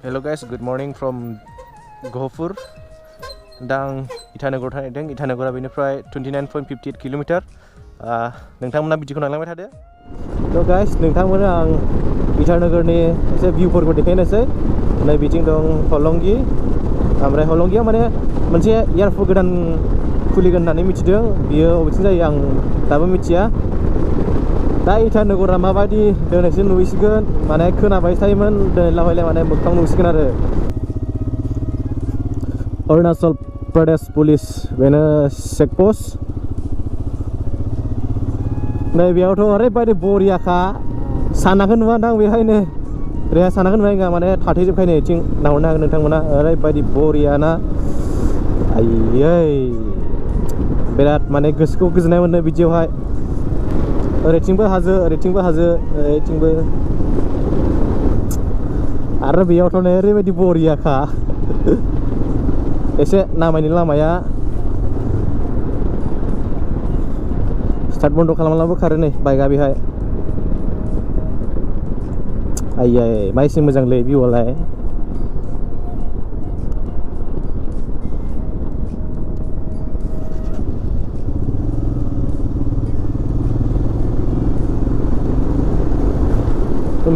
Hello guys, good morning from Gopur. Dang Itanagar थांदों. Itanagar बेनिफ्राय 29.58 kilometre. नोंथांमोना बिदिखौ नायलांबाय थादो. So guys, नोंथांमोना आं इटानगरनि एसे भिउफोरखौ देखायनोसै. नै बिथिं दं हलंगि. ओमफ्राय हलंगिया माने मोनसे एयारपर्ट गोदान खुलिगोन होननानै मिथिदों. बियो अबेथिं जायो आं दाबो मिथिया. दा इटानगरा माबायदि दोनैसो नुसिगोन माने खोनाबाय थायोमोन दोनैलाबायलाय माने मोगथां नुसिगोन आरो अरुणाचल प्रदेश पुलिस बेनो चेकपस्ट नै बेयावथ' ओरैबायदि बरियाखा सानाखौ नुवादां बेहायनो रेहा सानाखौ नुवाखै माने थाथेजोबखायनो इथिं नाहरनो हागोन नोंथांमोना ओरैबायदि बरियाना आयै बिराद माने गोसोखौ गोजोननाय मोनो बिदियावहाय ओरैथिंबो हाजो ओरैथिंबो आरो बेयावथ' ओरैबायदि बरियाखा एसे नामायनि लामाया स्टार्ट बन्द खालामलाबो खारो नै बाइकआ बेहाय आयै मा एसे मोजांलै भिउआलाय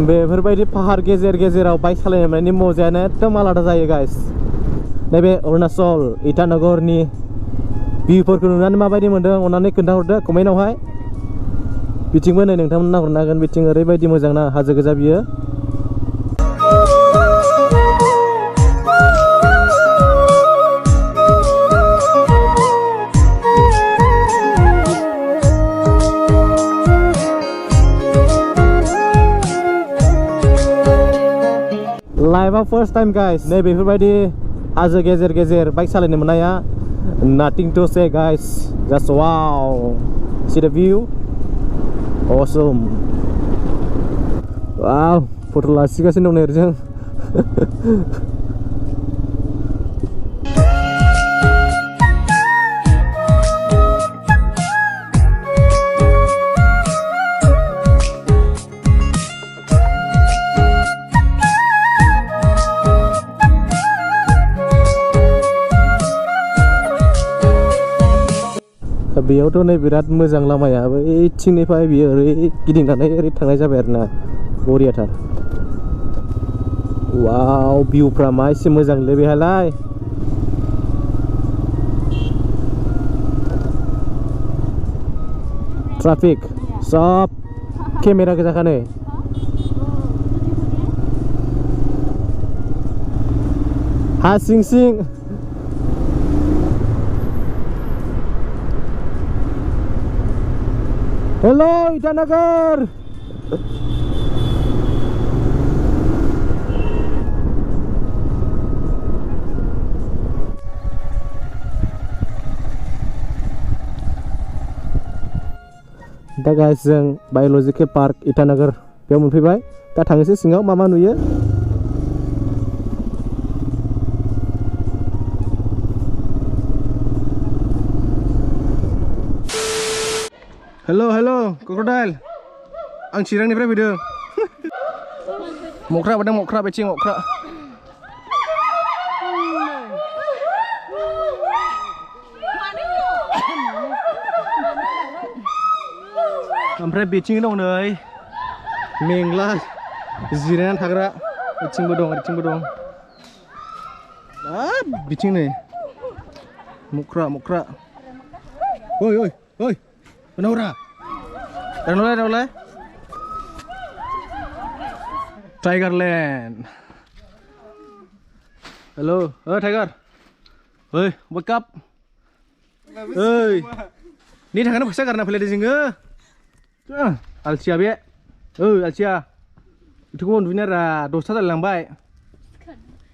बेफोरबायदि पाहार गेजेर गेजेराव बाइक सालायनायनि मजायानो एकदम आलादा जायो गाइस नैबे अरुणाचल इटानगरनि भिउफोरखौ नुनानै माबायदि मोन्दों अननानै खोन्थाहरदो कमेन्टआवहाय बिथिंबो नै नोंथांमोन नाहरनो हागोन बिथिं ओरैबायदि मोजां ना हाजो गोजा बियो लाइफआव फर्स्ट टाइम गाइस नै बेफोरबायदि हाजो गेजेर गेजेर बाइक सालायनो मोननाया nothing to say guys just wow see the view awesome wow फट' लासिगासिनो दं नै ओरैजों बेयावथ' नै बिराद मोजां लामाया बैथिंनिफ्राय बियो ओरै गिदिंनानै ओरै थांनाय जाबाय आरोना बरियाथार वाव भिउफ्रा मा एसे मोजांलै बेहालाय ट्राफिक सब केमेरा गोजाखानो हा सिं सिं Hello Itanagar दा guys जों बाय'लजिकेल पार्क इटानगर बेयाव मोनफैबाय दा थांनोसै सिङाव मा नुयो हेलो हेलो क्रकोडाइल आं चिरांनिफ्राय फैदों मख्रा बादों मख्रा बेथिं मख्रा ओमफ्राय बेथिं दं नै मेंला जिरायनानै थाग्रा बेथिंबो दं ओरैथिंबो दं बिथिं नै मख्रा मख्रा ओइ ओइ ओइ Nora, Nora, Tigerland. Hello, Tiger. Hey, wake up. Hey, ni tangan apa sih karena pelai di sini? Alcia be. Alcia. Itu kau dunia ra dosa tak lambai.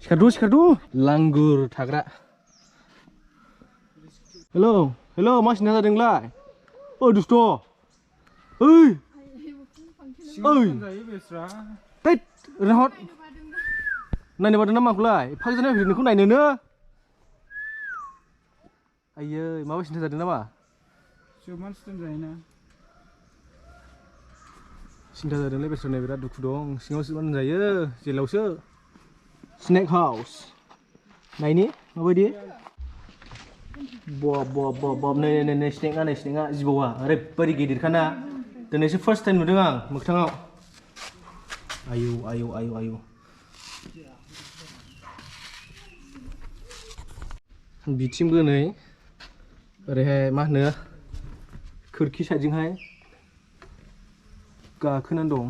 Sekardu, langgur tagra. Hello, masih nada denglai. Oh, dusto. Oi. Tet, rahot. Nai ni badan nama aku lah. Pak jangan video ni aku nai nene. Ayo, mau sih nada nama? Cuman setengah na. Sinta जादोंलै बेसरनि बिराद दुखु दं सिङावसो मान जायो जेलावसो Snack House. Naini, mabaidi? Bob, नै snackआ जिबौआ ओरैबायदि गिदिरखाना दिनैसो first time नुदों आं मोगथाङाव आयौ बिथिंबो नै ओरैहाय मा होनो खोरखि साइडजोंहाय गाखोनानै दं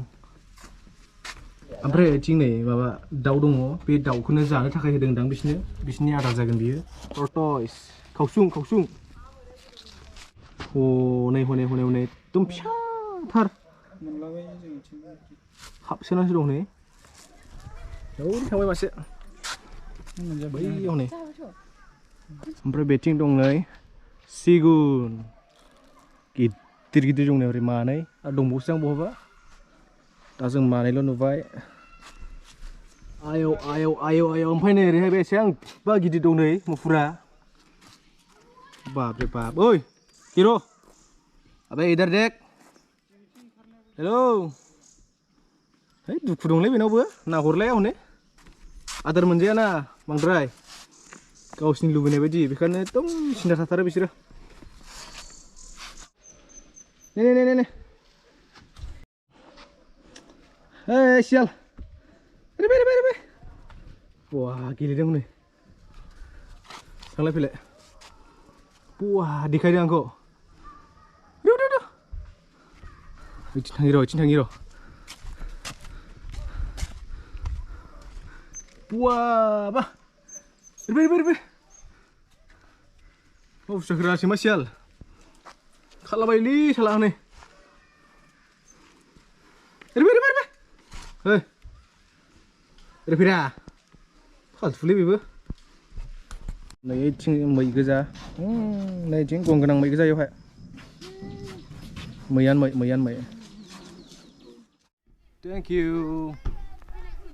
ओमफ्राय बिथिं नै माबा दाउ दङ बे दाउखौनो जानो थाखाय होदोंदां बिसिनि आदार जागोन बियो टर्टइस खावसुं हनै एकदम फिसाथार हाबसोनासो दं नै औ थांबाय मासे बैयाव नै ओमफ्राय बेथिं दं नै सिगुन गिदिर दं नै ओरै मानै आरो दंबावोसो आं बहाबा दा जों मानैल' नुबाय आयौ ओमफ्राय नै ओरैहाय बेसेबांबा गिदिर दं नै मुफुरा बाप रे बाप ओइ हिरो अबे इधर देख हेलौ है दुखु दंलै बेनावबो नाहरलाया हनै आदार मोनजायाना बांद्राय गावसिनि लुबैनाय बायदि बेखायनो एकदम सिन्था थाथारो बिसोरो नै hey sial रे wah गेलेदों नै थांलाय फैलाय wah देखायदों आंखौ इथिं थांनि र' wah bah रे oh sudah keras mas sial खालाबायलै साला हनै रे Hei, Rifira, फालतुलै बेबो नै इथिं मै गोजा नै इथिं गं गोनां मै गोजा इयावहाय मैयानो मै Thank you